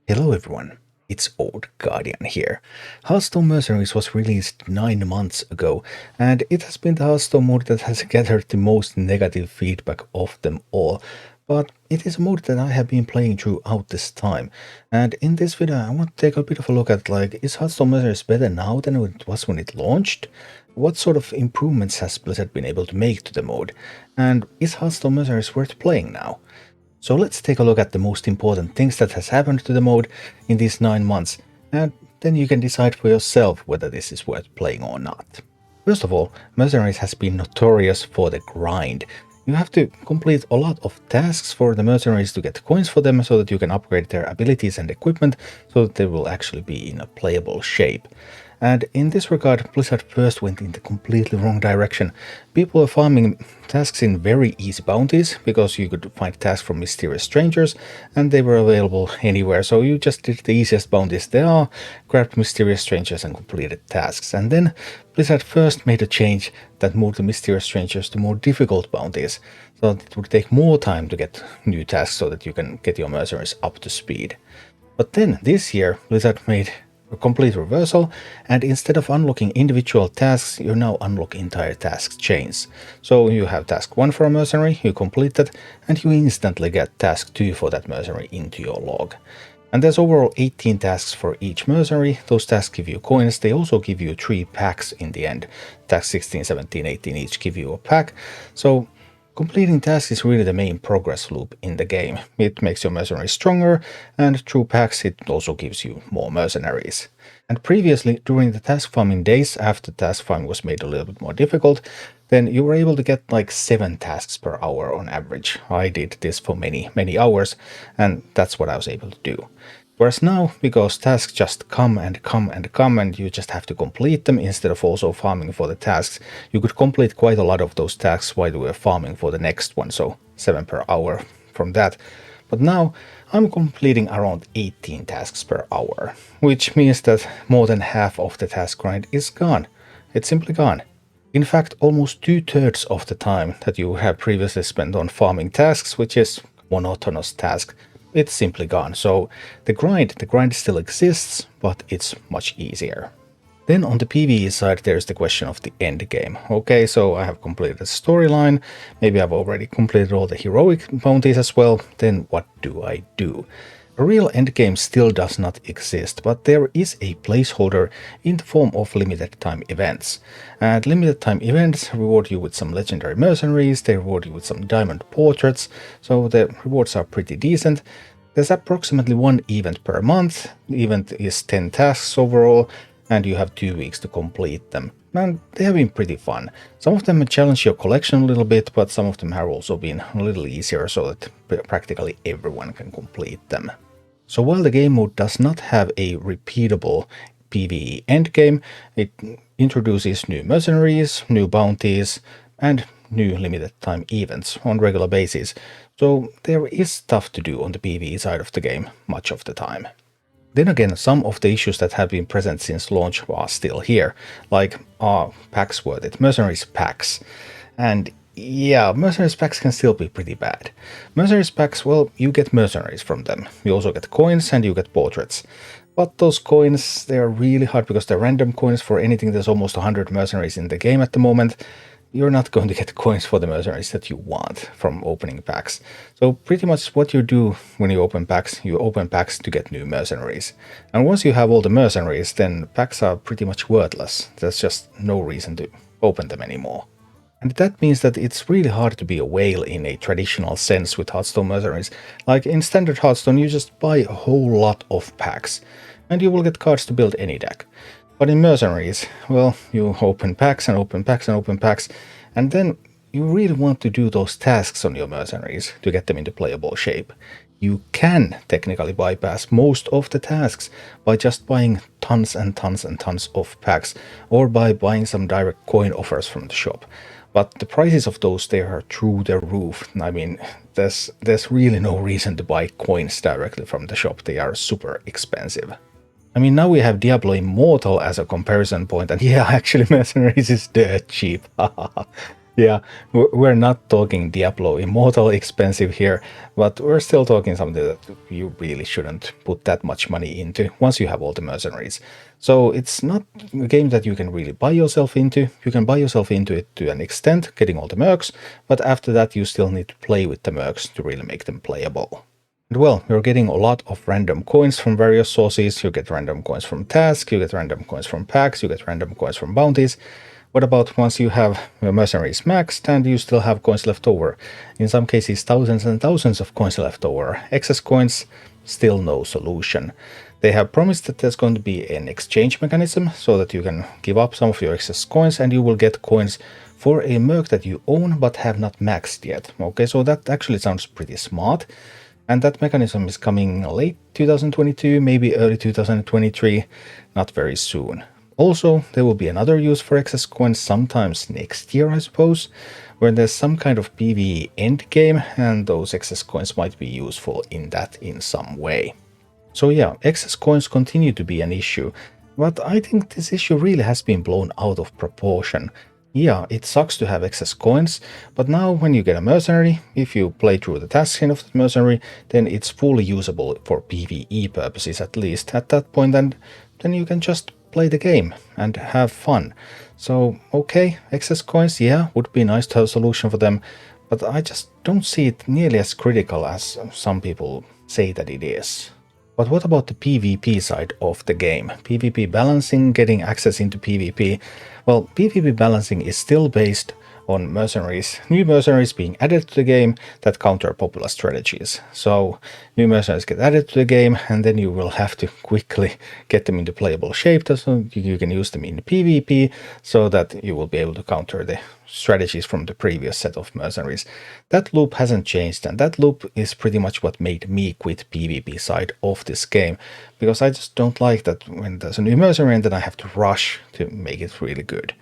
Hello everyone, it's Old Guardian here. Hearthstone Mercenaries was released 9 months ago, and it has been the Hearthstone mode that has gathered the most negative feedback of them all. But it is a mode that I have been playing throughout this time, and in this video I want to take a bit of a look at is Hearthstone Mercenaries better now than it was when it launched? What sort of improvements has Blizzard been able to make to the mode? And is Hearthstone Mercenaries worth playing now? So let's take a look at the most important things that has happened to the mode in these 9 months, and then you can decide for yourself whether this is worth playing or not. First of all, Mercenaries has been notorious for the grind. You have to complete a lot of tasks for the mercenaries to get coins for them so that you can upgrade their abilities and equipment so that they will actually be in a playable shape. And in this regard, Blizzard first went in the completely wrong direction. People were farming tasks in very easy bounties, because you could find tasks from mysterious strangers, and they were available anywhere, so you just did the easiest bounties there are, grabbed mysterious strangers and completed tasks. And then Blizzard first made a change that moved the mysterious strangers to more difficult bounties, so that it would take more time to get new tasks so that you can get your mercenaries up to speed. But then this year, Blizzard made a complete reversal, and instead of unlocking individual tasks, you now unlock entire task chains. So you have task 1 for a mercenary, you complete that, and you instantly get task 2 for that mercenary into your log. And there's overall 18 tasks for each mercenary. Those tasks give you coins. They also give you 3 packs in the end. Tasks 16, 17, 18 each give you a pack. So completing tasks is really the main progress loop in the game. It makes your mercenaries stronger, and through packs it also gives you more mercenaries. And previously, during the task farming days, after task farming was made a little bit more difficult, then you were able to get like 7 tasks per hour on average. I did this for many hours, and that's what I was able to do. Whereas now, because tasks just come and come and come, and you just have to complete them instead of also farming for the tasks, you could complete quite a lot of those tasks while you were farming for the next one, so 7 per hour from that. But now I'm completing around 18 tasks per hour, which means that more than half of the task grind is gone. It's simply gone. In fact, almost 2/3 of the time that you have previously spent on farming tasks, which is monotonous task, it's simply gone. So the grind still exists, but it's much easier. Then on the PvE side, there's the question of the end game. Okay, so I have completed the storyline, maybe I've already completed all the heroic bounties as well, then what do I do? A real endgame still does not exist, but there is a placeholder in the form of limited time events. And limited time events reward you with some legendary mercenaries, they reward you with some diamond portraits, so the rewards are pretty decent. There's approximately 1 event per month, the event is 10 tasks overall, and you have 2 weeks to complete them. And they have been pretty fun. Some of them challenge your collection a little bit, but some of them have also been a little easier so that practically everyone can complete them. So while the game mode does not have a repeatable PvE endgame, it introduces new mercenaries, new bounties, and new limited time events on regular basis. So there is stuff to do on the PvE side of the game much of the time. Then again, some of the issues that have been present since launch are still here, like are packs worth it? Mercenaries packs. And yeah, mercenaries packs can still be pretty bad. Mercenaries packs, well, you get mercenaries from them. You also get coins and you get portraits. But those coins, they are really hard because they're random coins for anything. There's almost 100 mercenaries in the game at the moment. You're not going to get coins for the mercenaries that you want from opening packs. So pretty much what you do when you open packs to get new mercenaries. And once you have all the mercenaries, then packs are pretty much worthless. There's just no reason to open them anymore. And that means that it's really hard to be a whale in a traditional sense with Hearthstone Mercenaries. Like in standard Hearthstone, you just buy a whole lot of packs, and you will get cards to build any deck. But in Mercenaries, well, you open packs and open packs and open packs, and then you really want to do those tasks on your mercenaries to get them into playable shape. You can technically bypass most of the tasks by just buying tons and tons and tons of packs, or by buying some direct coin offers from the shop. But the prices of those, they are through the roof. I mean, there's really no reason to buy coins directly from the shop. They are super expensive. I mean, now we have Diablo Immortal as a comparison point, and yeah, actually Mercenaries is dirt cheap. Yeah, we're not talking Diablo Immortal expensive here, but we're still talking something that you really shouldn't put that much money into once you have all the mercenaries. So it's not a game that you can really buy yourself into. You can buy yourself into it to an extent, getting all the mercs, but after that you still need to play with the mercs to really make them playable. And well, you're getting a lot of random coins from various sources. You get random coins from tasks, you get random coins from packs, you get random coins from bounties. What about once you have your mercenaries maxed and you still have coins left over? In some cases, thousands and thousands of coins left over. Excess coins, still no solution. They have promised that there's going to be an exchange mechanism so that you can give up some of your excess coins and you will get coins for a merc that you own but have not maxed yet. Okay, so that actually sounds pretty smart. And that mechanism is coming late 2022, maybe early 2023, not very soon. Also, there will be another use for excess coins sometimes next year, I suppose, where there's some kind of PvE endgame, and those excess coins might be useful in that in some way. So yeah, excess coins continue to be an issue, but I think this issue really has been blown out of proportion. Yeah, it sucks to have excess coins, but now when you get a mercenary, if you play through the task chain of the mercenary, then it's fully usable for PvE purposes at least at that point, and then you can just play the game and have fun. So okay, excess coins, yeah, would be nice to have a solution for them, but I just don't see it nearly as critical as some people say that it is. But what about the PvP side of the game? PvP balancing, getting access into PvP. Well, PvP balancing is still based on mercenaries, new mercenaries being added to the game that counter popular strategies. So new mercenaries get added to the game and then you will have to quickly get them into playable shape so you can use them in PvP so that you will be able to counter the strategies from the previous set of mercenaries. That loop hasn't changed, and that loop is pretty much what made me quit PvP side of this game, because I just don't like that when there's a new mercenary and then I have to rush to make it really good.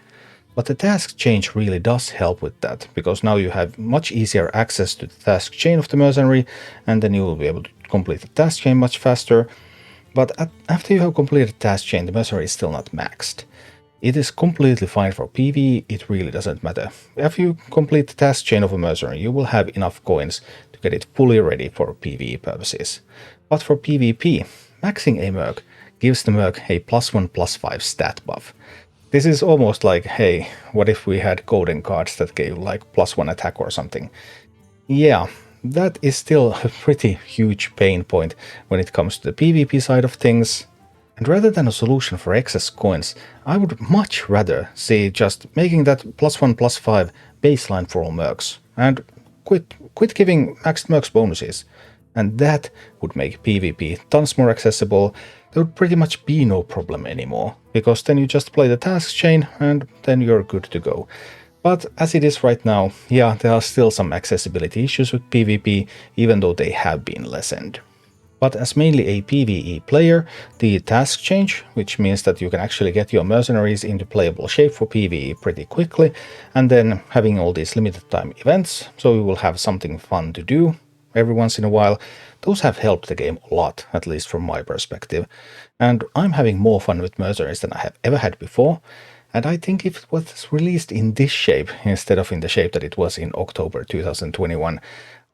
But the task change really does help with that, because now you have much easier access to the task chain of the mercenary, and then you will be able to complete the task chain much faster. But after you have completed the task chain, the mercenary is still not maxed. It is completely fine for PvE, it really doesn't matter. If you complete the task chain of a mercenary, you will have enough coins to get it fully ready for PvE purposes. But for PvP, maxing a merc gives the merc a +1/+5 stat buff. This is almost like, hey, what if we had golden cards that gave like +1 attack or something? Yeah, that is still a pretty huge pain point when it comes to the PvP side of things. And rather than a solution for excess coins, I would much rather see just making that +1/+5 baseline for all mercs and quit giving maxed mercs bonuses. And that would make PvP tons more accessible. There would pretty much be no problem anymore, because then you just play the task chain and then you're good to go. But as it is right now, yeah, there are still some accessibility issues with PvP, even though they have been lessened. But as mainly a PvE player, the task change, which means that you can actually get your mercenaries into playable shape for PvE pretty quickly, and then having all these limited time events, so you will have something fun to do every once in a while, those have helped the game a lot, at least from my perspective. And I'm having more fun with mercenaries than I have ever had before, and I think if it was released in this shape instead of in the shape that it was in October 2021,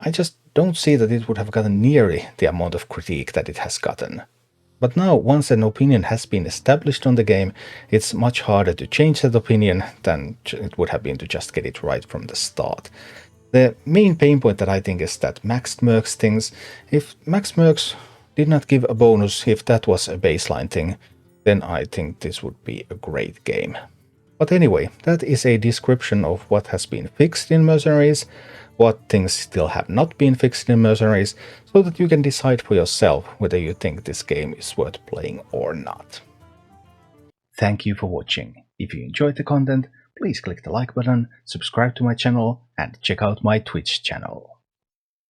I just don't see that it would have gotten nearly the amount of critique that it has gotten. But now, once an opinion has been established on the game, it's much harder to change that opinion than it would have been to just get it right from the start. The main pain point that I think is that maxed mercs things. If max mercs did not give a bonus, if that was a baseline thing, then I think this would be a great game. But anyway, that is a description of what has been fixed in Mercenaries, what things still have not been fixed in Mercenaries, so that you can decide for yourself whether you think this game is worth playing or not. Thank you for watching. If you enjoyed the content, please click the like button, subscribe to my channel, and check out my Twitch channel.